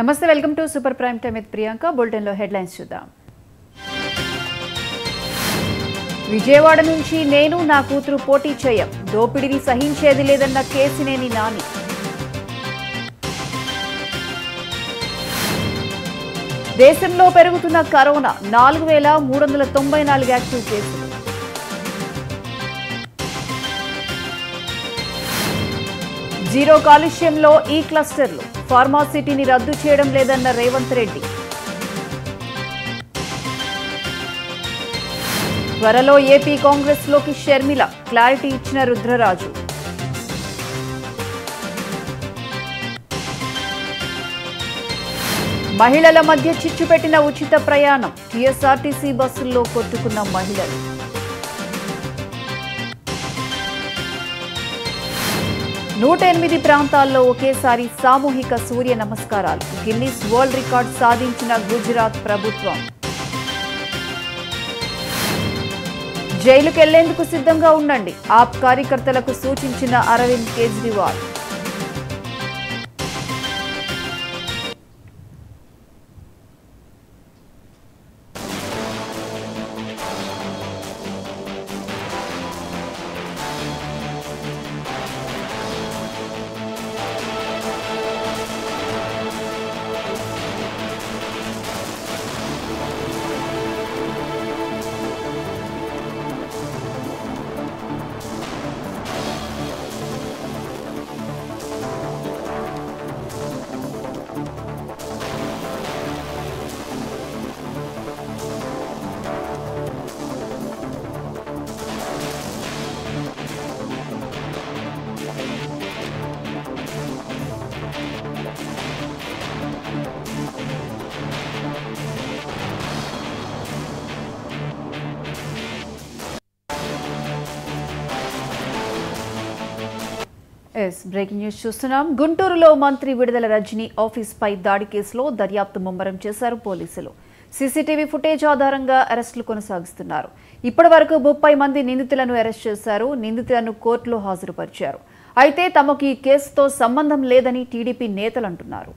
నమస్తే, welcome to super prime time with Priyanka. Bulletin లో headlines చూద్దాం. విజయవాడ నుంచి నేను నా కూతురు పోటీ చేయం, దోపిడీని సహించేది లేదన్న కేసినేని నాని. దేశంలో పెరుగుతున్న కరోనా 4,394 యాక్టివ్ కేసులు. జీరో కాలుష్యంలో ఈ క్లస్టర్లు, ఫార్మాసిటీని రద్దు చేయడం లేదన్న రేవంత్ రెడ్డి. త్వరలో ఏపీ కాంగ్రెస్ లోకి షర్మిల, క్లారిటీ ఇచ్చిన రుద్రరాజు. మహిళల మధ్య చిచ్చు పెట్టిన ఉచిత ప్రయాణం, టీఎస్ఆర్టీసీ బస్సుల్లో కొట్టుకున్న మహిళలు. 108 ప్రాంతాల్లో ఒకేసారి సామూహిక సూర్య నమస్కారాలు, గిన్నిస్ వరల్డ్ రికార్డ్ సాధించిన గుజరాత్ ప్రభుత్వం. జైలుకెళ్లేందుకు సిద్ధంగా ఉండండి, ఆప్ కార్యకర్తలకు సూచించిన అరవింద్ కేజ్రీవాల్. బ్రేకింగ్ న్యూస్ చూస్తున్నాం. గుంటూరులో మంత్రి విడుదల రజని ఆఫీస్ పై దాడి కేసులో దర్యాప్తు ముమ్మరం చేశారు పోలీసులు. సీసీటీవీ ఫుటేజ్ ఆధారంగా అరెస్టులు కొనసాగిస్తున్నారు. ఇప్పటి వరకు 30 మంది నిందితులను అరెస్ట్ చేశారు. నిందితులను కోర్టులో హాజరుపరిచారు. అయితే తమకు ఈ కేసుతో సంబంధం లేదని టీడీపీ నేతలు అంటున్నారు.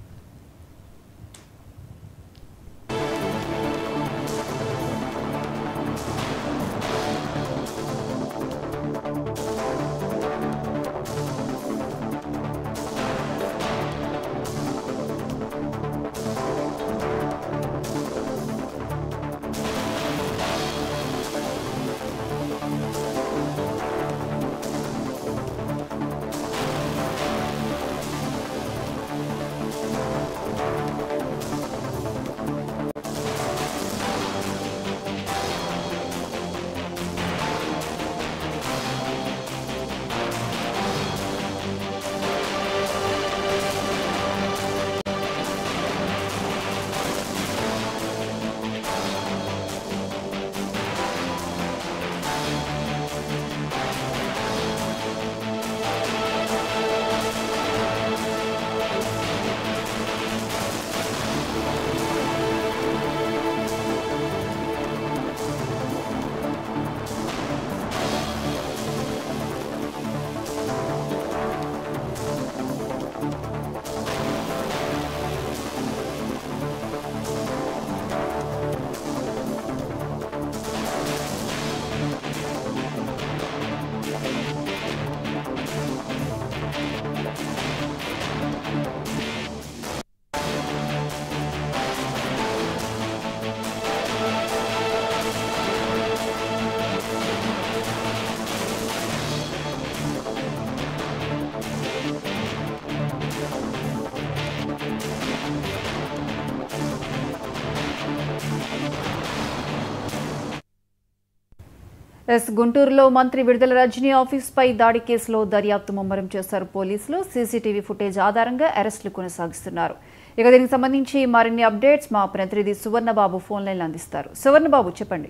గుంటూరులో మంత్రి విడుదల రజని ఆఫీస్ పై దాడి కేసులో దర్యాప్తు ముమ్మరం చేశారు పోలీసులు. సీసీటీవీ ఫుటేజ్ ఆధారంగా అరెస్టులు కొనసాగిస్తున్నారు. ఇక దీనికి సంబంధించి మరిన్ని అప్డేట్స్ మా ప్రతినిధి సువర్ణబాబు ఫోన్ లైన్ అందిస్తారు. సువర్ణబాబు, చెప్పండి.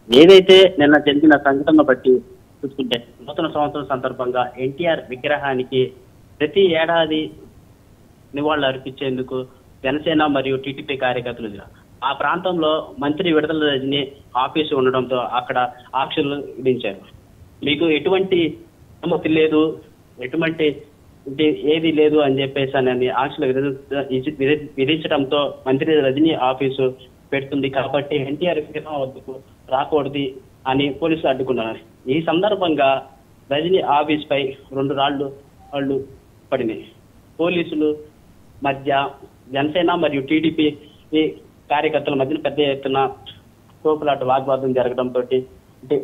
ఏదైతే నిన్న జరిగిన సంఘటన బట్టి చూసుకుంటే నూతన సంవత్సరం సందర్భంగా ఎన్టీఆర్ విగ్రహానికి ప్రతి ఏడాది నివాళులు అర్పించేందుకు జనసేన మరియు టీడీపీ కార్యకర్తలు ఆ ప్రాంతంలో మంత్రి విడుదల రజని ఆఫీసు ఉండడంతో అక్కడ ఆంక్షలు విధించారు. మీకు ఎటువంటి అనుమతి లేదు, ఎటువంటి ఏది లేదు అని చెప్పేసి అని ఆంక్షలు విధించడంతో మంత్రి రజని ఆఫీసు పెడుతుంది కాబట్టి ఎన్టీఆర్ సినిమా వద్దకు రాకూడదు అని పోలీసులు అడ్డుకున్నారు. ఈ సందర్భంగా రజని ఆఫీస్ పై 2 రాళ్లు పడినాయి. పోలీసులు మధ్య జనసేన మరియు టీడీపీ కార్యకర్తల మధ్య పెద్ద ఎత్తున తోపులాట వాగ్వాదం జరగడంతో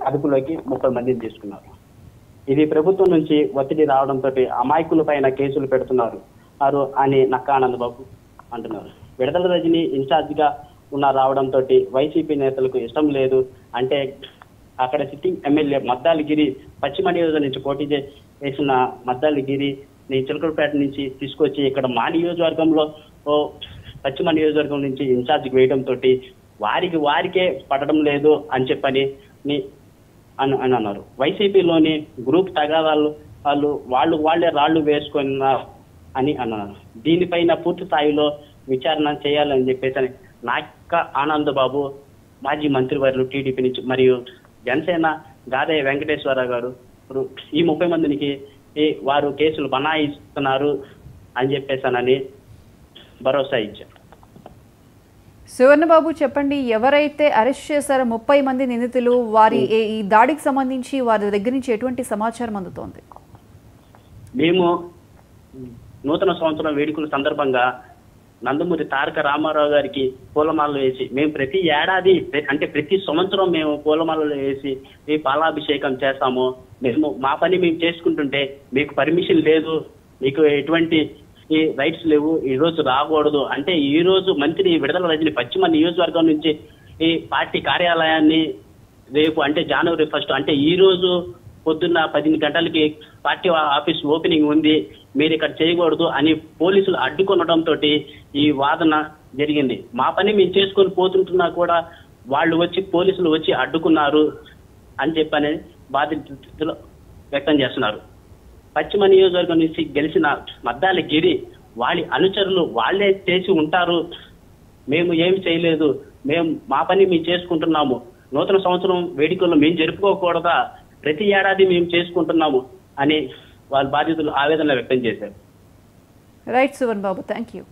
అదుపులోకి 30 మందిని తీసుకున్నారు. ఇది ప్రభుత్వం నుంచి ఒత్తిడి రావడంతో అమాయకుల పైన కేసులు పెడుతున్నారు అని నక్కా ఆనందబాబు అంటున్నారు. విడుదల రజని ఇన్ఛార్జ్ గా రావడంతో వైసీపీ నేతలకు ఇష్టం లేదు అంటే అక్కడ సిట్టింగ్ ఎమ్మెల్యే మద్దాలగిరి పశ్చిమ నియోజకవర్గం నుంచి పోటీ చేసిన మద్దాలగిరి చిలకలపేట నుంచి తీసుకొచ్చి ఇక్కడ మా నియోజకవర్గంలో పశ్చిమ నియోజకవర్గం నుంచి ఇన్ఛార్జ్ వేయడంతో వారికే పడడం లేదు అని చెప్పని అని అన్నారు. వైసీపీలోని గ్రూప్ తగాదాలు వాళ్ళే రాళ్లు వేసుకున్నారు అని అన్నారు. దీనిపైన పూర్తి స్థాయిలో విచారణ చేయాలని చెప్పేసి నక్కా ఆనందబాబు మాజీ మంత్రివర్యులు టీడీపీ నుంచి మరియు జనసేన గాదయ్య వెంకటేశ్వరరావు గారు ఈ 30 మందికి వారు కేసులు బనాయిస్తున్నారు అని చెప్పేసానని భరోసా ఇచ్చారు. సువర్ణబాబు చెప్పండి, ఎవరైతే అరెస్ట్ చేశారో 30 మంది నిందితులు వారి ఈ దాడికి సంబంధించి వారి దగ్గర నుంచి ఎటువంటి సమాచారం అందుతోంది? మేము నూతన సంవత్సరం వేడుకల సందర్భంగా నందమూరి తారక రామారావు గారికి పూలమాలలు వేసి మేము ప్రతి ఏడాది అంటే ప్రతి సంవత్సరం మేము పూలమాలలు వేసి పాలాభిషేకం చేస్తాము. మా పని మేము చేసుకుంటుంటే మీకు పర్మిషన్ లేదు, మీకు ఎటువంటి రైట్స్ లేవు, ఈ రోజు రాకూడదు అంటే ఈ రోజు మంత్రి విడుదల రజని పశ్చిమ నియోజకవర్గం నుంచి ఈ పార్టీ కార్యాలయాన్ని రేపు అంటే జనవరి 1 అంటే ఈ రోజు పొద్దున్న 10 గంటలకి పార్టీ ఆఫీస్ ఓపెనింగ్ ఉంది, మీరు ఇక్కడ చేయకూడదు అని పోలీసులు అడ్డుకొనడంతో ఈ వాదన జరిగింది. మా పని మేము చేసుకొని పోతుంటున్నా కూడా పోలీసులు వచ్చి అడ్డుకున్నారు అని చెప్పని బాధితులు వ్యక్తం చేస్తున్నారు. పశ్చిమ నియోజకవర్గం నుంచి గెలిచిన మద్దాలగిరి వాళ్ళ అనుచరులు వాళ్ళే చేసి ఉంటారు, మేము ఏమి చేయలేదు, మా పని మేము చేసుకుంటున్నాము, నూతన సంవత్సరం వేడుకల్లో మేము జరుపుకోకూడదా, ప్రతి ఏడాది మేము చేసుకుంటున్నాము అని వాళ్ళ బాధితులు ఆవేదన వ్యక్తం చేశారు. Right Suvan Babu, thank you.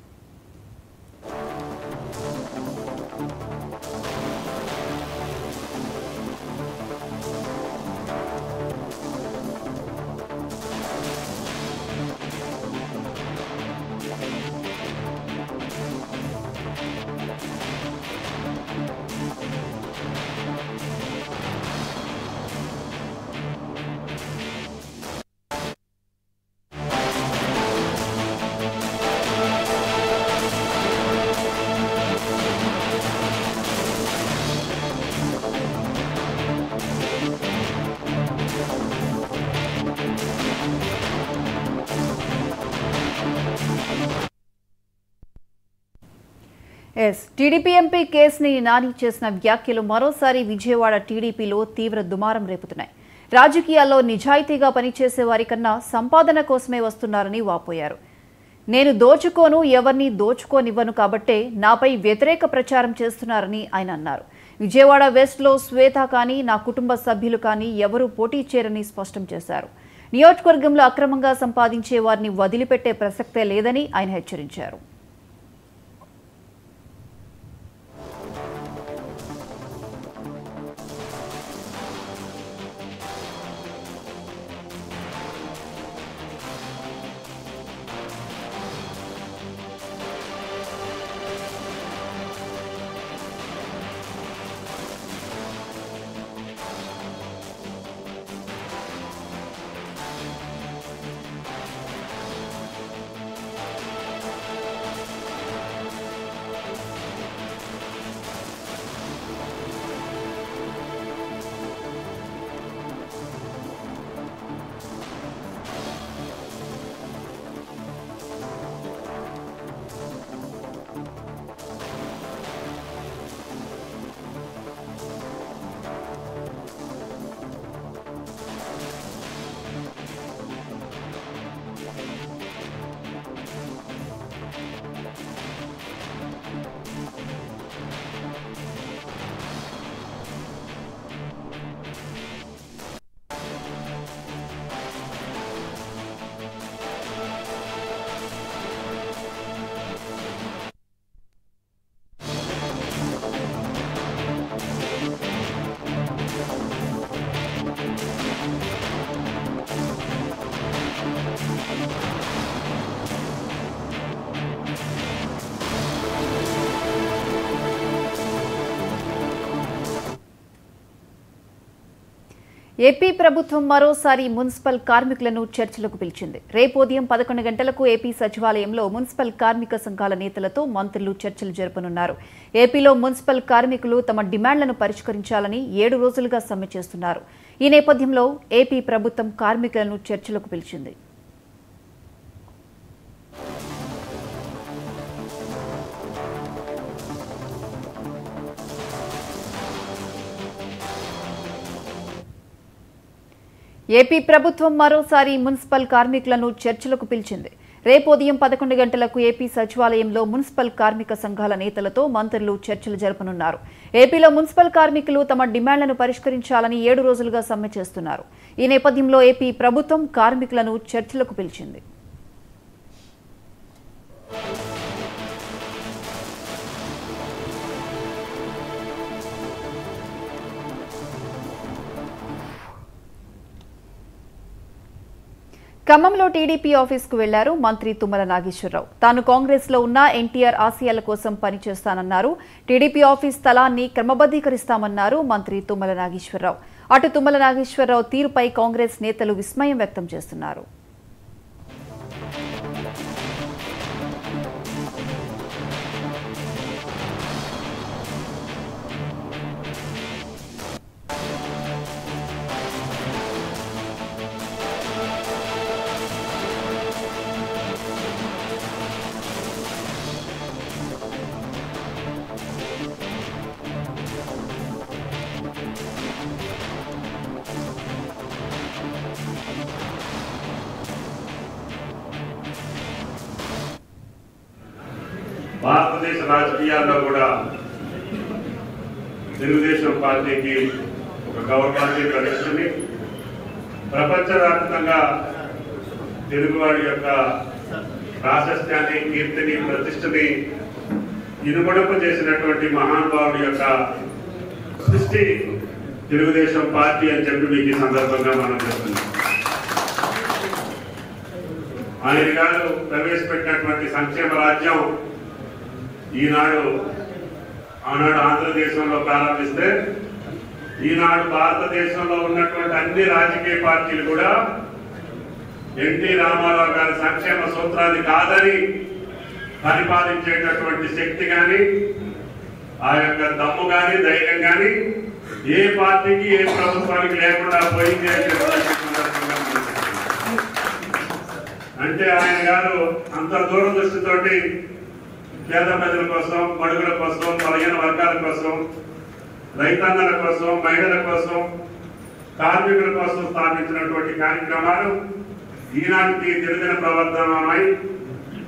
TDP MP కేసుని నాని చేసిన వ్యాఖ్యలు మరోసారి విజయవాడ టీడీపీలో తీవ్ర దుమారం రేపుతున్నాయి. రాజకీయాల్లో నిజాయితీగా పనిచేసే వారికన్నా సంపాదన కోసమే వస్తున్నారని వాపోయారు. నేను దోచుకోను, ఎవరిని దోచుకోనివ్వను కాబట్టే నాపై వ్యతిరేక ప్రచారం చేస్తున్నారని ఆయన అన్నారు. విజయవాడ వెస్ట్లో శ్వేత కానీ నా కుటుంబ సభ్యులు కానీ ఎవరూ పోటీ చేయరని స్పష్టం చేశారు. నియోజకవర్గంలో అక్రమంగా సంపాదించే వారిని వదిలిపెట్టే ప్రసక్తే లేదని ఆయన హెచ్చరించారు. ఏపీ ప్రభుత్వం మరోసారి మున్సిపల్ కార్మికులను చర్చలకు పిలిచింది. రేపు ఉదయం 11 గంటలకు ఏపీ సచివాలయంలో మున్సిపల్ కార్మిక సంఘాల నేతలతో మంత్రులు చర్చలు జరపనున్నారు. ఏపీలో మున్సిపల్ కార్మికులు తమ డిమాండ్లను పరిష్కరించాలని 7 రోజులుగా సమ్మె చేస్తున్నారు. ఈ నేపథ్యంలో ఏపీ ప్రభుత్వం కార్మికులను చర్చలకు పిలిచింది. ఏపీ ప్రభుత్వం మరోసారి మున్సిపల్ కార్మికులను చర్చలకు పిలిచింది. రేపు ఉదయం 11 గంటలకు ఏపీ సచివాలయంలో మున్సిపల్ కార్మిక సంఘాల నేతలతో మంత్రులు చర్చలు జరపనున్నారు. ఏపీలో మున్సిపల్ కార్మికులు తమ డిమాండ్లను పరిష్కరించాలని 7 రోజులుగా సమ్మె చేస్తున్నారు. ఈ నేపథ్యంలో ఏపీ ప్రభుత్వం కార్మికులను చర్చలకు పిలిచింది. ఖమ్మంలో టీడీపీ ఆఫీస్కు వెళ్లారు మంత్రి తుమ్మల నాగేశ్వరరావు. తాను కాంగ్రెస్లో ఉన్న ఎన్టీఆర్ ఆశయాల కోసం పనిచేస్తానన్నారు. టీడీపీ ఆఫీస్ స్థలాన్ని క్రమబద్దీకరిస్తామన్నారు మంత్రి తుమ్మల నాగేశ్వరరావు. అటు తుమ్మల నాగేశ్వరరావు తీరుపై కాంగ్రెస్ నేతలు విస్మయం వ్యక్తం చేస్తున్నారు. భారతదేశ రాజకీయాల్లో కూడా తెలుగుదేశం పార్టీకి ఒక గౌరవాన్ని ప్రదర్శించి ప్రపంచవ్యాప్తంగా తెలుగువాడి యొక్క ప్రాశస్త్యాన్ని, కీర్తిని, ప్రతిష్టని ఇనుమడింప చేసినటువంటి మహానుభావుడి యొక్క సృష్టి తెలుగుదేశం పార్టీ అని చెప్పి మీకు ఈ సందర్భంగా మనం చెప్తున్నాం. ఆయన గారు ప్రవేశపెట్టినటువంటి సంక్షేమ రాజ్యం ఆనాడు ఆంధ్రదేశంలో ప్రారంభిస్తే ఈనాడు భారతదేశంలో ఉన్నటువంటి అన్ని రాజకీయ పార్టీలు కూడా ఎన్టీ రామారావు గారి సంక్షేమ సూత్రాన్ని కాదని పరిపాలించేటటువంటి శక్తి కానీ, ఆ యొక్క దమ్ము కానీ, ధైర్యం కానీ ఏ పార్టీకి, ఏ ప్రభుత్వానికి లేకుండా పోయింది అని అంటే ఆయన గారు అంత దూరదృష్టితోటి పేద ప్రజల కోసం, బడుగుల కోసం, బలహీన వర్గాల కోసం, రైతాంగాల కోసం, మహిళల కోసం, కార్మికుల కోసం స్థాపించినటువంటి కార్యక్రమాలు ఈనాటికి దినదిన ప్రవర్తనమై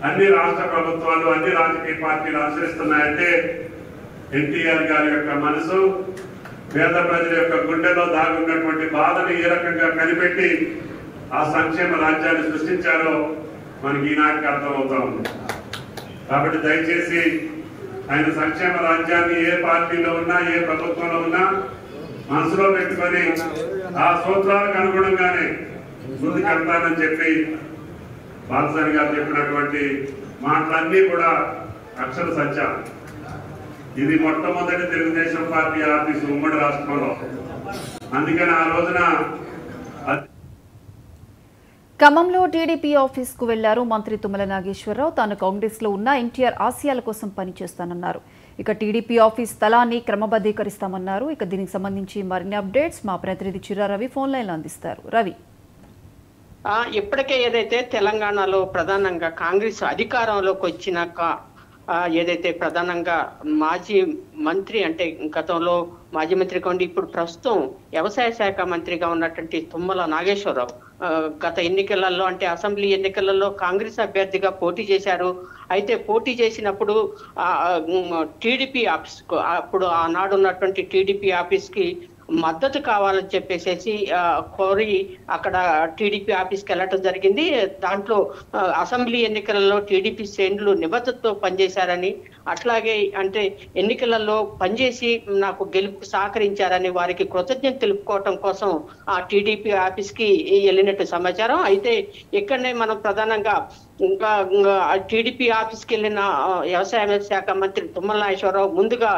అన్ని రాష్ట్ర ప్రభుత్వాలు, అన్ని రాజకీయ పార్టీలు అనుసరిస్తున్నాయంటే ఎన్టీఆర్ గారి యొక్క మనసు, పేద ప్రజల యొక్క గుండెలో దాగున్నటువంటి బాధను ఏ రకంగా కనిపెట్టి ఆ సంక్షేమ రాజ్యాన్ని సృష్టించారో మనకి ఈనాటికి అర్థమవుతా ఉంది. కాబట్టి దయచేసి ఆయన సంక్షేమ రాజ్యాన్ని ఏ పార్టీలో ఉన్నా, ఏ ప్రభుత్వంలో ఉన్నా మనసులో పెట్టుకొని ఆ సూత్రాలకు అనుగుణంగానే ముందుకెళ్తానని చెప్పి బాలసాని గారు చెప్పినటువంటి మాటలన్నీ కూడా అక్షర సత్యం. ఇది మొట్టమొదటి తెలుగుదేశం పార్టీ ఆఫీసు ఉమ్మడి రాష్ట్రంలో. అందుకని ఆ రోజున ఖమ్మంలో టీడీపీ ఆఫీస్కు వెళ్లారు మంత్రి తుమ్మల నాగేశ్వరరావు. తాను కాంగ్రెస్లో ఉన్న ఎన్టీఆర్ ఆశయాల కోసం పనిచేస్తానన్నారు. ఇక టీడీపీ ఆఫీస్ స్థలాన్ని క్రమబద్దీకరిస్తామన్నారు. ఇక దీనికి సంబంధించి మరిన్ని అప్డేట్స్ మా ప్రతినిధి చిరా రవి ఫోన్ లైన్లో అందిస్తారు. రవి, ఇప్పటికే ఏదైతే తెలంగాణలో ప్రధానంగా కాంగ్రెస్ అధికారంలోకి వచ్చినాక ఏదైతే ప్రధానంగా మాజీ మంత్రి, అంటే గతంలో మాజీ మంత్రి కొండి ఇప్పుడు ప్రస్తుతం వ్యవసాయ శాఖ మంత్రిగా ఉన్నటువంటి తుమ్మల నాగేశ్వరరావు గత ఎన్నికలలో, అంటే అసెంబ్లీ ఎన్నికలలో కాంగ్రెస్ అభ్యర్థిగా పోటీ చేశారు. అయితే పోటీ చేసినప్పుడు టీడీపీ ఆఫీస్, అప్పుడు ఆనాడు ఉన్నటువంటి టీడీపీ ఆఫీస్కి మద్దతు కావాలని చెప్పేసి కోరి అక్కడ టీడీపీ ఆఫీస్కి వెళ్ళటం జరిగింది. దాంట్లో అసెంబ్లీ ఎన్నికలలో టీడీపీ శ్రేణులు నిబద్ధతతో పనిచేశారని, అట్లాగే అంటే ఎన్నికలలో పనిచేసి నాకు గెలుపుకు సహకరించారని వారికి కృతజ్ఞత తెలుపుకోవటం కోసం ఆ టీడీపీ ఆఫీస్కి వెళ్ళినట్టు సమాచారం. అయితే ఇక్కడనే మనం ప్రధానంగా టీడీపీ ఆఫీస్కి వెళ్ళిన వ్యవసాయ శాఖ మంత్రి తుమ్మల నాగేశ్వరరావు ముందుగా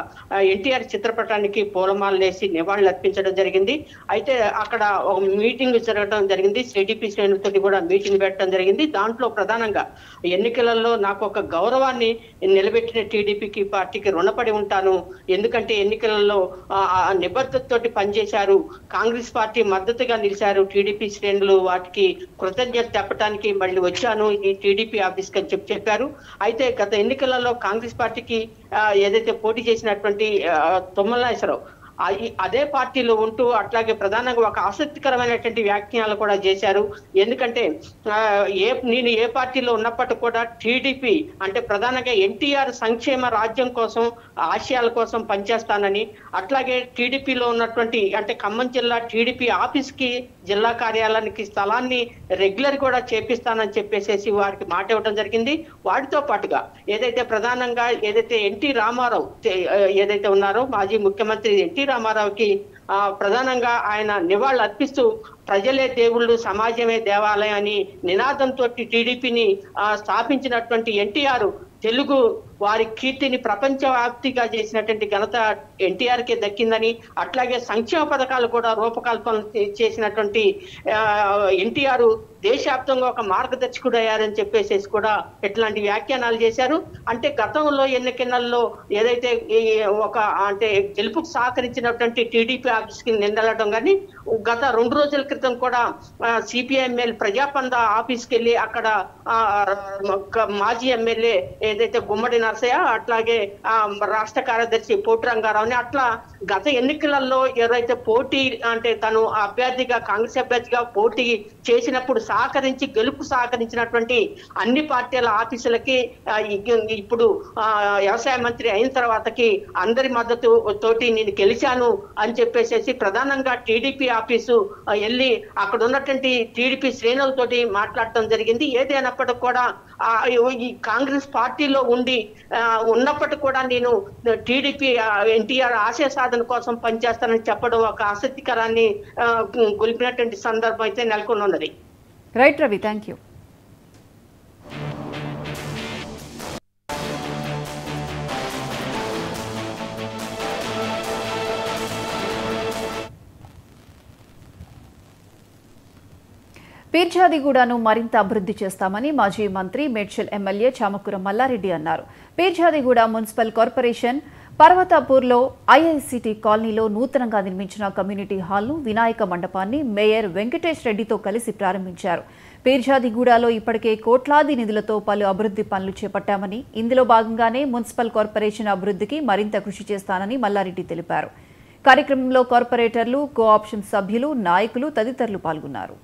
ఎన్టీఆర్ చిత్రపటానికి పూలమాలలు వేసి నివాళులు అర్పించడం జరిగింది. అయితే అక్కడ ఒక మీటింగ్ జరగడం జరిగింది. టీడీపీ శ్రేణులతో కూడా మీటింగ్ పెట్టడం జరిగింది. దాంట్లో ప్రధానంగా ఎన్నికలలో నాకు ఒక గౌరవాన్ని నిలబెట్టిన టీడీపీకి పార్టీకి రుణపడి ఉంటాను, ఎందుకంటే ఎన్నికలలో నిబద్ధతతోటి పనిచేశారు, కాంగ్రెస్ పార్టీ మద్దతుగా నిలిచారు, టీడీపీ శ్రేణులు వాటికి కృతజ్ఞత చెప్పడానికి మళ్ళీ వచ్చాను ఈ టీడీపీ ఆఫీస్కి అని చెప్పారు. అయితే గత ఎన్నికలలో కాంగ్రెస్ పార్టీకి ఏదైతే పోటీ చేసినటువంటి తుమ్మల నాగేశ్వరరావు అదే పార్టీలో ఉంటూ అట్లాగే ప్రధానంగా ఒక ఆసక్తికరమైనటువంటి వ్యాఖ్యలు కూడా చేశారు. ఎందుకంటే నేను ఏ పార్టీలో ఉన్నప్పటికీ కూడా టీడీపీ అంటే ప్రధానంగా ఎన్టీఆర్ సంక్షేమ రాజ్యం కోసం ఆశయాల కోసం పనిచేస్తానని, అట్లాగే టీడీపీలో ఉన్నటువంటి అంటే ఖమ్మం జిల్లా టీడీపీ ఆఫీస్కి జిల్లా కార్యాలయానికి స్థలాన్ని రెగ్యులర్ కూడా చేపిస్తానని చెప్పేసి వారికి మాట ఇవ్వడం జరిగింది. వాటితో పాటుగా ఏదైతే ప్రధానంగా ఏదైతే ఎన్టీ రామారావు ఏదైతే ఉన్నారో మాజీ ముఖ్యమంత్రి ఎన్టీ రామారావుకి ప్రధానంగా ఆయన నివాళులు అర్పిస్తూ ప్రజలే దేవుళ్ళు సమాజమే దేవాలయం అని నినాదంతో టీడీపీని స్థాపించినటువంటి ఎన్టీఆర్ తెలుగు వారి కీర్తిని ప్రపంచవ్యాప్తిగా చేసినటువంటి ఘనత ఎన్టీఆర్కే దక్కిందని, అట్లాగే సంక్షేమ పథకాలు కూడా రూపకల్పన చేసినటువంటి ఎన్టీఆర్ దేశవ్యాప్తంగా ఒక మార్గదర్శకుడు అయ్యారని చెప్పేసి కూడా ఇట్లాంటి వ్యాఖ్యానాలు చేశారు. అంటే గతంలో ఎన్నికలలో ఏదైతే ఒక అంటే గెలుపుకు సహకరించినటువంటి టీడీపీ ఆఫీస్కి నిందలడం కానీ గత 2 రోజుల క్రితం కూడా సిపిఐ ఎమ్మెల్యే ప్రజాపంద ఆఫీస్కి వెళ్ళి అక్కడ మాజీ ఎమ్మెల్యే ఏదైతే గుమ్మడి నరసయ్య అట్లాగే రాష్ట్ర కార్యదర్శి పోటీ రంగారావుని అట్లా గత ఎన్నికలలో ఎవరైతే పోటీ అంటే తను అభ్యర్థిగా కాంగ్రెస్ అభ్యర్థిగా పోటీ చేసినప్పుడు గెలుపు సహకరించినటువంటి అన్ని పార్టీల ఆఫీసులకి ఇప్పుడు వ్యవసాయ మంత్రి అయిన తర్వాతకి అందరి మద్దతు తోటి నేను గెలిచాను అని చెప్పేసి ప్రధానంగా టీడీపీ ఆఫీసు వెళ్ళి అక్కడ ఉన్నటువంటి టీడీపీ శ్రేణులతోటి మాట్లాడటం జరిగింది. ఏదైనప్పటికీ కూడా ఈ కాంగ్రెస్ పార్టీలో ఉన్నప్పటికీ కూడా నేను టీడీపీ ఎన్టీఆర్ ఆశయ సాధన కోసం పనిచేస్తానని చెప్పడం ఒక ఆసక్తికరాన్ని గొలిపినటువంటి సందర్భం అయితే నెలకొని ఉన్నది. Right Ravi, thank you. పీర్జాదిగూడను మరింత అభివృద్ధి చేస్తామని మాజీ మంత్రి మేడ్చల్ ఎమ్మెల్యే చామకూర మల్లారెడ్డి అన్నారు. పీర్జాదిగూడ మున్సిపల్ కార్పొరేషన్ పర్వతాపూర్లో ఐఐసిటి కాలనీలో నూతనంగా నిర్మించిన కమ్యూనిటీ హాల్ను వినాయక మండపాన్ని మేయర్ వెంకటేష్ రెడ్డితో కలిసి ప్రారంభించారు. పీర్జాదిగూడలో ఇప్పటికే కోట్లాది నిధులతో పలు అభివృద్ధి పనులు చేపట్టామని, ఇందులో భాగంగానే మున్సిపల్ కార్పొరేషన్ అభివృద్ధికి మరింత కృషి చేస్తానని మల్లారెడ్డి తెలిపారు. కార్యక్రమంలో కార్పొరేటర్లు, కోఆప్షన్ సభ్యులు, నాయకులు తదితరులు పాల్గొన్నారు.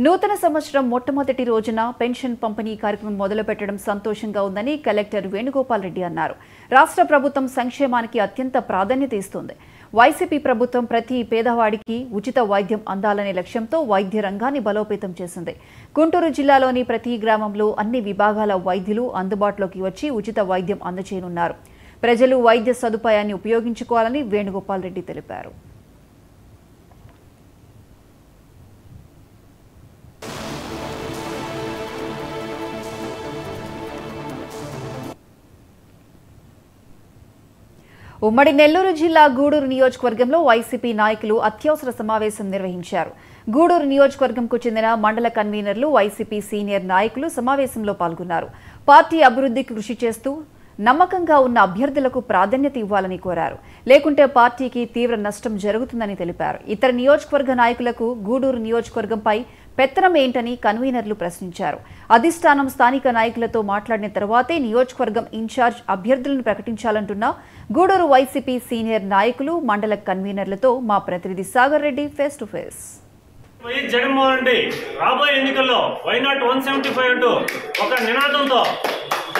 నూతన సంవత్సరం మొట్టమొదటి రోజున పెన్షన్ పంపిణీ కార్యక్రమం మొదలుపెట్టడం సంతోషంగా ఉందని కలెక్టర్ వేణుగోపాల్ రెడ్డి అన్నారు. రాష్ట్ర ప్రభుత్వం సంక్షేమానికి అత్యంత ప్రాధాన్యత ఇస్తుంది. వైసీపీ ప్రభుత్వం ప్రతి పేదవాడికి ఉచిత వైద్యం అందాలనే లక్ష్యంతో వైద్య రంగాన్ని బలోపేతం చేసింది. గుంటూరు జిల్లాలోని ప్రతి గ్రామంలో అన్ని విభాగాల వైద్యులు అందుబాటులోకి వచ్చి ఉచిత వైద్యం అందజేయనున్నారు. ప్రజలు వైద్య సదుపాయాన్ని ఉపయోగించుకోవాలని వేణుగోపాల్ రెడ్డి తెలిపారు. ఉమ్మడి నెల్లూరు జిల్లా గూడూరు నియోజకవర్గంలో వైసీపీ నాయకులు అత్యవసర సమావేశం నిర్వహించారు. గూడూరు నియోజకవర్గంకు చెందిన మండల కన్వీనర్లు, వైసీపీ సీనియర్ నాయకులు సమావేశంలో పాల్గొన్నారు. పార్టీ అభివృద్ధికి కృషి చేస్తూ నమ్మకంగా ఉన్న అభ్యర్థులకు ప్రాధాన్యత ఇవ్వాలని కోరారు. లేకుంటే పార్టీకి తీవ్ర నష్టం జరుగుతుందని తెలిపారు. ఇతర నియోజకవర్గ నాయకులకు గూడూరు నియోజకవర్గంపై పెత్తనం ఏంటని కన్వీనర్లు ప్రశ్నించారు. అధిష్టానం స్థానిక నాయకులతో మాట్లాడిన తర్వాతే నియోజకవర్గం ఇన్ఛార్జ్ అభ్యర్థులను ప్రకటించాలంటున్న గూడూరు వైసీపీ సీనియర్ నాయకులు, మండల కన్వీనర్లతో మా ప్రతినిధి Sagar Reddy face to face. Jaganmohan Reddy రాబోయే ఎన్నికల్లో వైనాట్ 175 అంటూ ఒక నినాదంతో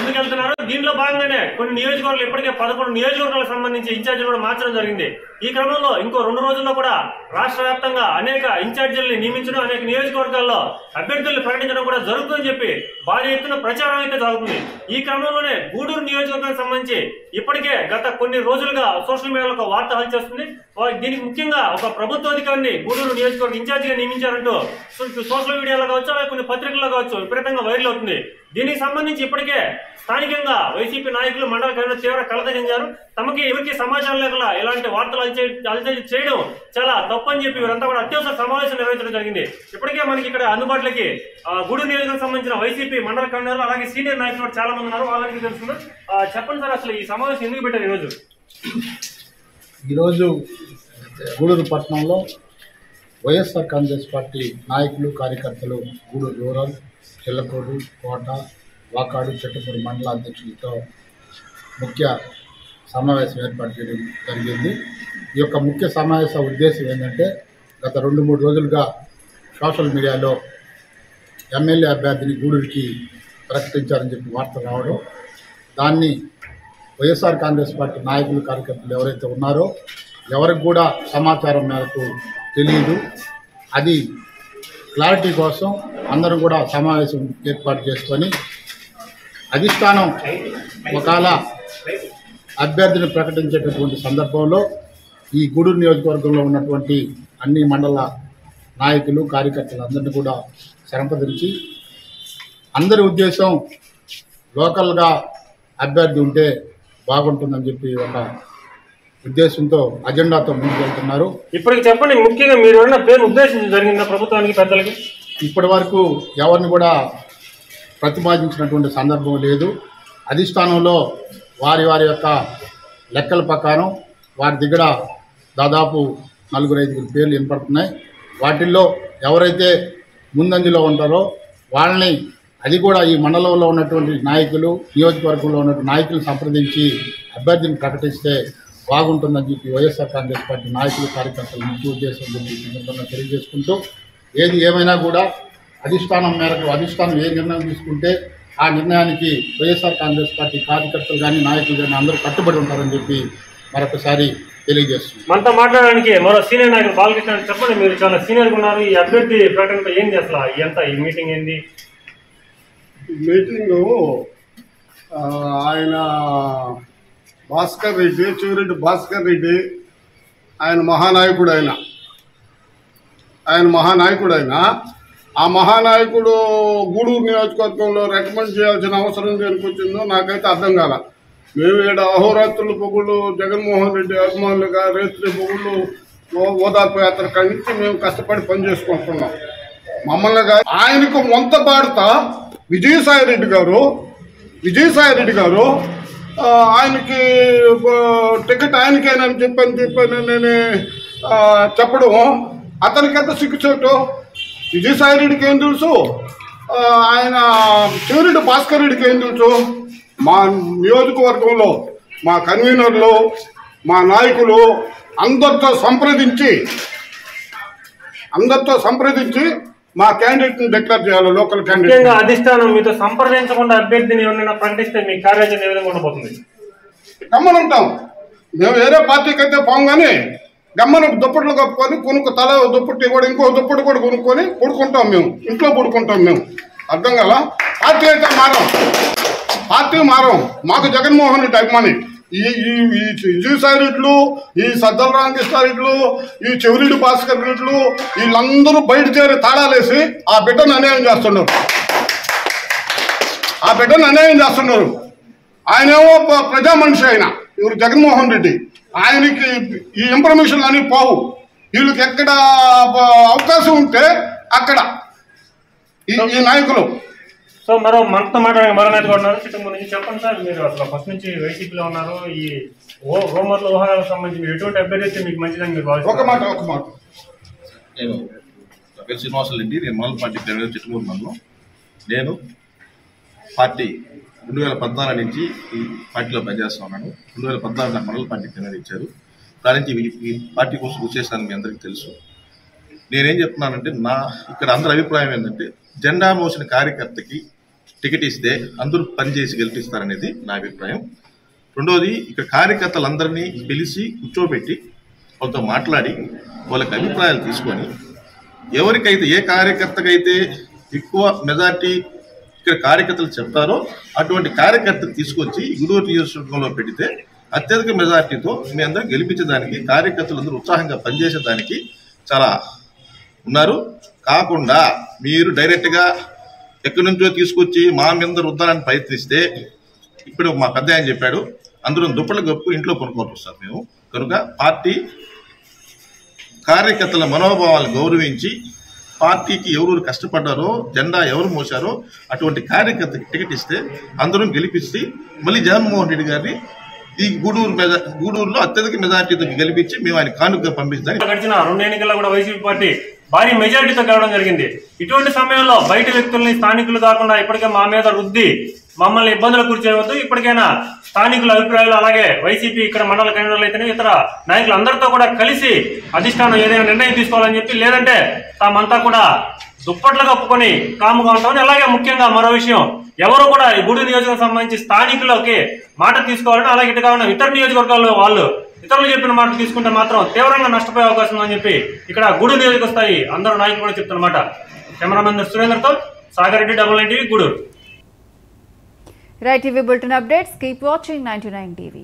ముందుకు వెళ్తున్నారు. దీనిలో భాగంగానే కొన్ని నియోజకవర్గాలు ఇప్పటికే 11 నియోజకవర్గాలకు సంబంధించి ఇన్ఛార్జీలు కూడా మార్చడం జరిగింది. ఈ క్రమంలో ఇంకో 2 రోజుల్లో కూడా రాష్ట్ర వ్యాప్తంగా అనేక ఇన్ఛార్జీలను నియమించడం, అనేక నియోజకవర్గాల్లో అభ్యర్థులను ప్రకటించడం కూడా జరుగుతుందని చెప్పి భారీ ఎత్తున ప్రచారం అయితే జరుగుతుంది. ఈ క్రమంలోనే గూడూరు నియోజకవర్గానికి సంబంధించి ఇప్పటికే గత కొన్ని రోజులుగా సోషల్ మీడియాలో ఒక వార్త హల్ చేస్తుంది. దీనికి ముఖ్యంగా ఒక ప్రభుత్వ అధికారిని గూడూరు నియోజకవర్గ ఇన్ఛార్జిగా నియమించారంటూ సోషల్ మీడియాలో కావచ్చు, అలాగే కొన్ని పత్రికల్లో కావచ్చు విపరీతంగా వైరల్ అవుతుంది. దీనికి సంబంధించి ఇప్పటికే స్థానికంగా వైసీపీ నాయకులు మండల కన్వీనర్ తీవ్ర కలత చెందారు. తమకి ఎవరికి సమాచారం లేకుండా ఇలాంటి వార్తలు అలచడి చేయడం చాలా తప్పని చెప్పి వీరంతా కూడా అత్యవసర సమావేశం నిర్వహించడం జరిగింది. ఇప్పటికే మనకి ఇక్కడ అందుబాటులోకి గూడూరు నియోజకవర్గం సంబంధించిన వైసీపీ మండల కన్వీనర్ అలాగే సీనియర్ నాయకులు చాలా మంది ఉన్నారు. వాళ్ళకి తెలుసుకున్నారు. చెప్పండి సార్, అసలు ఈ సమావేశం ఎందుకు పెట్టారు ఈరోజు గూడూరు పట్టణంలో వైఎస్ఆర్ కాంగ్రెస్ పార్టీ నాయకులు కార్యకర్తలు గూడూరు రూరల్, చిల్లకూరు, కోట, వాకాడు, చెట్టుపూడి మండల అధ్యక్షులతో ముఖ్య సమావేశం ఏర్పాటు చేయడం జరిగింది. ఈ యొక్క ముఖ్య సమావేశ ఉద్దేశం ఏంటంటే గత 2-3 రోజులుగా సోషల్ మీడియాలో ఎమ్మెల్యే అభ్యర్థిని గూడూరుకి ప్రకటించారని చెప్పి వార్త రావడం, దాన్ని వైఎస్ఆర్ కాంగ్రెస్ పార్టీ నాయకులు కార్యకర్తలు ఎవరైతే ఉన్నారో ఎవరికి కూడా సమాచారం మేరకు తెలియదు. అది క్లారిటీ కోసం అందరూ కూడా సమావేశం ఏర్పాటు చేసుకొని అధిష్టానం ఒకవేళ అభ్యర్థిని ప్రకటించేటటువంటి సందర్భంలో ఈ గూడూరు నియోజకవర్గంలో ఉన్నటువంటి అన్ని మండల నాయకులు కార్యకర్తలు అందరినీ కూడా సంప్రదించి అందరి ఉద్దేశం లోకల్గా అభ్యర్థి ఉంటే బాగుంటుందని చెప్పి ఒక ఉద్దేశంతో అజెండాతో ముందుకు వెళ్తున్నారు. ఇప్పటికి చెప్పండి, ముఖ్యంగా మీరు ఏమైనా పేరు ఉద్దేశించి జరిగిందా ప్రభుత్వానికి, పెద్దలకి? ఇప్పటి వరకు ఎవరిని కూడా ప్రతిపాదించినటువంటి సందర్భం లేదు. అధిష్టానంలో వారి యొక్క లెక్కల ప్రకారం వారి దగ్గర దాదాపు 4-5 పేర్లు వినపడుతున్నాయి. వాటిల్లో ఎవరైతే ముందంజలో ఉంటారో వాళ్ళని, అది కూడా ఈ మండలంలో ఉన్నటువంటి నాయకులు, నియోజకవర్గంలో ఉన్నటువంటి నాయకులు సంప్రదించి అభ్యర్థిని ప్రకటిస్తే బాగుంటుందని చెప్పి వైఎస్ఆర్ కాంగ్రెస్ పార్టీ నాయకులు కార్యకర్తలు ముఖ్య ఉద్దేశం చెప్పి తెలియజేసుకుంటూ, ఏది ఏమైనా కూడా అధిష్టానం మేరకు అధిష్టానం ఏ నిర్ణయం తీసుకుంటే ఆ నిర్ణయానికి వైఎస్ఆర్ కాంగ్రెస్ పార్టీ కార్యకర్తలు కానీ నాయకులు కానీ అందరూ కట్టుబడి ఉంటారని చెప్పి మరొకసారి తెలియజేస్తుంది. మనతో మాట్లాడడానికి మరో సీనియర్ నాయకులు బాలకృష్ణ, చెప్పండి, మీరు చాలా సీనియర్గా ఉన్నారు. ఈ అభ్యర్థి ప్రకటన ఏంది అసలు, ఎంత ఈ మీటింగ్ ఏంది? మీటింగు ఆయన భాస్కర్ రెడ్డి, చివరెడ్డి భాస్కర్ రెడ్డి, ఆయన మహానాయకుడు. ఆ మహానాయకుడు గూడూరు నియోజకవర్గంలో రికమెండ్ చేయాల్సిన అవసరం దేనికి వచ్చిందో నాకైతే అర్థం కాల. మేము ఇక్కడ అహోరాత్రులు పొగుళ్ళు జగన్మోహన్ రెడ్డి అభిమానులుగా రేత్రి పొగుళ్ళు ఓదార్పు యాత్ర కనిపించి మేము కష్టపడి పని చేసుకుంటున్నాం. మమ్మల్ని ఆయనకు మొంత పాడుతా విజయసాయి రెడ్డి గారు ఆయనకి టికెట్ ఆయనకేనని చెప్పని నేను చెప్పడం అతనికి ఎంత సిగ్గుచేటు. విజయసాయి రెడ్డికి ఏం తెలుసు, ఆయన చివరెడ్డి భాస్కర్ రెడ్డికి ఏం తెలుసు? మా నియోజకవర్గంలో మా కన్వీనర్లు, మా నాయకులు అందరితో సంప్రదించి మా క్యాండిడేట్ని డిక్లేర్ చేయాలి. లోకల్ క్యాండిడేట్ అధిష్టానం మీతో సంప్రదించకుండా అభ్యర్థిని ఎవరైనా ప్రకటిస్తే మీ కార్యాచరణ ఏ విధంగా ఉండబోతుంది? గమ్మనుంటాం. మేము వేరే పార్టీకి అయితే పోం కానీ గమ్మను దుప్పట్లు కప్పుకొని తల దుప్పటి కూడా ఇంకో దుప్పటి కూడా కొనుక్కొని పడుకుంటాం. మేము ఇంట్లో పడుకుంటాం. మేము అర్థం కదా. పార్టీ అయితే మారం. మాకు జగన్మోహన్ రెడ్డి అభిమాని. ఈ విజయసాయి రెడ్లు, ఈ సద్దల రామకృష్ణారెడ్లు, ఈ చెవిరెడ్డి భాస్కర్ రెడ్లు వీళ్ళందరూ బయట చేరి తాళాలేసి ఆ బిడ్డను అన్యాయం చేస్తున్నారు. ఆయనేమో ప్రజా మనిషి. ఇವರು జగన్మోహన్ రెడ్డి. ఆయనకి ఈ ఇన్ఫర్మేషన్లు అని పోవు. వీళ్ళకి ఎక్కడ అవకాశం ఉంటే అక్కడ ఈ నాయకులు. సో మరో మనతో మాట్లాడే మరో నాయకులు ఉన్నారు. చెప్పండి సార్, మీరు అసలు ఫస్ట్ నుంచి వైసీపీలో ఉన్నారు. ఈ రూమర్ల వ్యవహారాలకు సంబంధించి మీరు ఎటువంటి అభ్యర్థి అయితే మీకు మంచిదని మీరు భావిస్తారు? ఒక మాట నేను పేరు శ్రీనివాసరెడ్డి, నేను మండల పార్టీ ప్రెసిడెంట్, చిట్టుమూరు మండలం. నేను పార్టీ 2014 నుంచి ఈ పార్టీలో పనిచేస్తా ఉన్నాను. 2014 నాకు మండల పార్టీ ప్రెసిడెంట్ ఇచ్చారు. దాని నుంచి ఈ పార్టీ కోసం కృషి చేస్తానని మీ అందరికీ తెలుసు. నేనేం చెప్తున్నానంటే ఇక్కడ అందరి అభిప్రాయం ఏంటంటే జెండా మోసిన కార్యకర్తకి టికెట్ ఇస్తే అందరూ పనిచేసి గెలిపిస్తారనేది నా అభిప్రాయం. రెండోది, ఇక్కడ కార్యకర్తలందరినీ పిలిచి కూర్చోబెట్టి వాళ్ళతో మాట్లాడి వాళ్ళకి అభిప్రాయాలు తీసుకొని ఎవరికైతే ఏ కార్యకర్తకైతే ఎక్కువ మెజార్టీ ఇక్కడ కార్యకర్తలు చెప్తారో అటువంటి కార్యకర్తలు తీసుకొచ్చి గూడూరు నియోజకవర్గంలో పెడితే అత్యధిక మెజార్టీతో మీ అందరూ గెలిపించేదానికి కార్యకర్తలందరూ ఉత్సాహంగా పనిచేసేదానికి చాలా ఉన్నారు. కాకుండా మీరు డైరెక్ట్గా ఎక్కడి నుంచో తీసుకొచ్చి మా మీద రుద్దాలని ప్రయత్నిస్తే ఇప్పుడు మా పెద్ద ఆయన చెప్పాడు, అందరూ దుప్పట్లు గప్పు ఇంట్లో కొనుక్కోవాలి వస్తారు మేము. కనుక పార్టీ కార్యకర్తల మనోభావాలను గౌరవించి పార్టీకి ఎవరు కష్టపడ్డారో జెండా ఎవరు మోసారో అటువంటి కార్యకర్తకి టికెట్ ఇస్తే అందరం గెలిపించి మళ్ళీ జగన్మోహన్ రెడ్డి గారిని ఈ గూడూరులో అత్యధిక మెజార్టీతో గెలిపించి మేము ఆయన కానుకగా పంపిస్తాం. గడిచిన 2 ఎన్నికల్లో కూడా వైసీపీ పార్టీ భారీ మెజారిటీతో గెలవడం జరిగింది. ఇటువంటి సమయంలో బయట వ్యక్తుల్ని స్థానికులు కాకుండా ఇప్పటికే మా మీద రుద్ది మమ్మల్ని ఇబ్బందులు కూర్చోవద్దు. ఇప్పటికైనా స్థానికుల అభిప్రాయాలు అలాగే వైసీపీ ఇక్కడ మండల కేంద్రాలు అయితేనే ఇతర నాయకులు అందరితో కూడా కలిసి అధిష్టానం ఏదైనా నిర్ణయం తీసుకోవాలని చెప్పి, లేదంటే తామంతా కూడా దుప్పట్లు కప్పుకొని కాముగా ఉంటామని. అలాగే ముఖ్యంగా మరో విషయం, ఎవరు కూడా ఈ గూడూరు నియోజకవర్గం సంబంధించి స్థానికులకి మాట తీసుకోవాలని, అలాగే ఇటు కాకుండా ఇతర నియోజకవర్గాల్లో వాళ్ళు ఇతరులు చెప్పిన మాట తీసుకుంటే మాత్రం తీవ్రంగా నష్టపోయే అవకాశం ఉందని చెప్పి ఇక్కడ గూడూరు నియోజకవర్గ స్థాయి అందరూ నాయకులు కూడా చెప్తున్నమాట. కెమెరామెన్ సురేంద్రతో Sagar Reddy, DNN TV, Gudur. Right TV Bulletin updates. Keep watching 99 TV.